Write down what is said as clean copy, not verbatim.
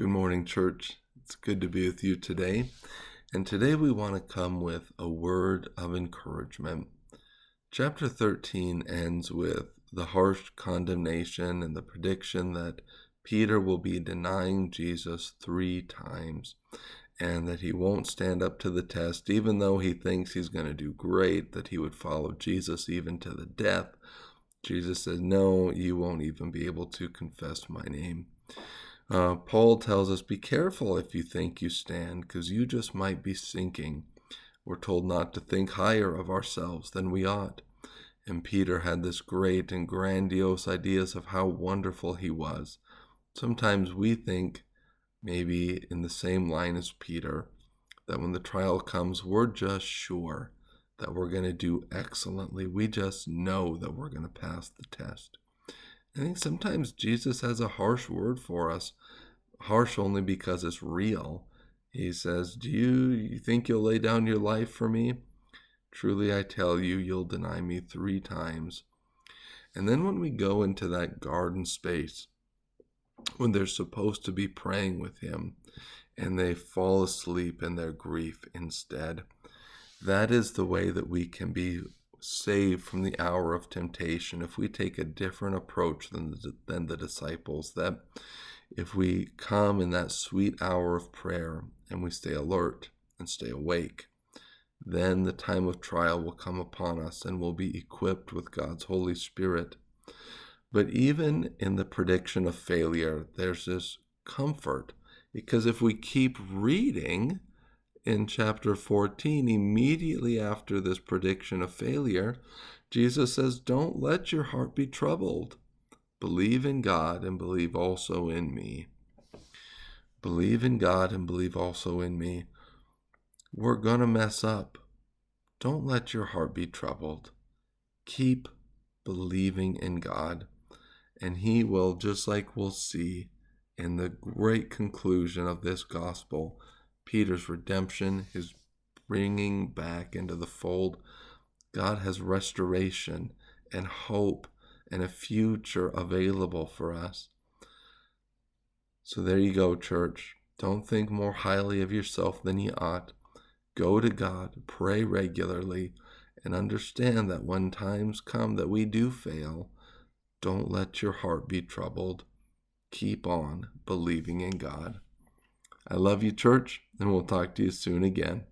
Good morning, church. It's good to be with you today. And today we want to come with a word of encouragement. Chapter 13 ends with the harsh condemnation and the prediction that Peter will be denying Jesus 3 times and that he won't stand up to the test, even though he thinks he's going to do great, that he would follow Jesus even to the death. Jesus says, no, you won't even be able to confess my name. Paul tells us, be careful if you think you stand, because you just might be sinking. We're told not to think higher of ourselves than we ought. And Peter had this great and grandiose ideas of how wonderful he was. Sometimes we think, maybe in the same line as Peter, that when the trial comes, we're just sure that we're going to do excellently. We just know that we're going to pass the test. I think sometimes Jesus has a harsh word for us, harsh only because it's real. He says, do you think you'll lay down your life for me? Truly I tell you, you'll deny me 3 times. And then when we go into that garden space, when they're supposed to be praying with him, and they fall asleep in their grief instead, that is the way that we can be saved from the hour of temptation if we take a different approach than the disciples, that if we come in that sweet hour of prayer and we stay alert and stay awake, then the time of trial will come upon us and we'll be equipped with God's Holy Spirit. But even in the prediction of failure, there's this comfort, because if we keep reading in chapter 14, immediately after this prediction of failure, Jesus says, don't let your heart be troubled. Believe in God and believe also in me. Believe in God and believe also in me. We're going to mess up. Don't let your heart be troubled. Keep believing in God. And he will, just like we'll see in the great conclusion of this gospel, Peter's redemption, his bringing back into the fold. God has restoration and hope and a future available for us. So there you go, church. Don't think more highly of yourself than you ought. Go to God, pray regularly, and understand that when times come that we do fail, don't let your heart be troubled. Keep on believing in God. I love you, church, and we'll talk to you soon again.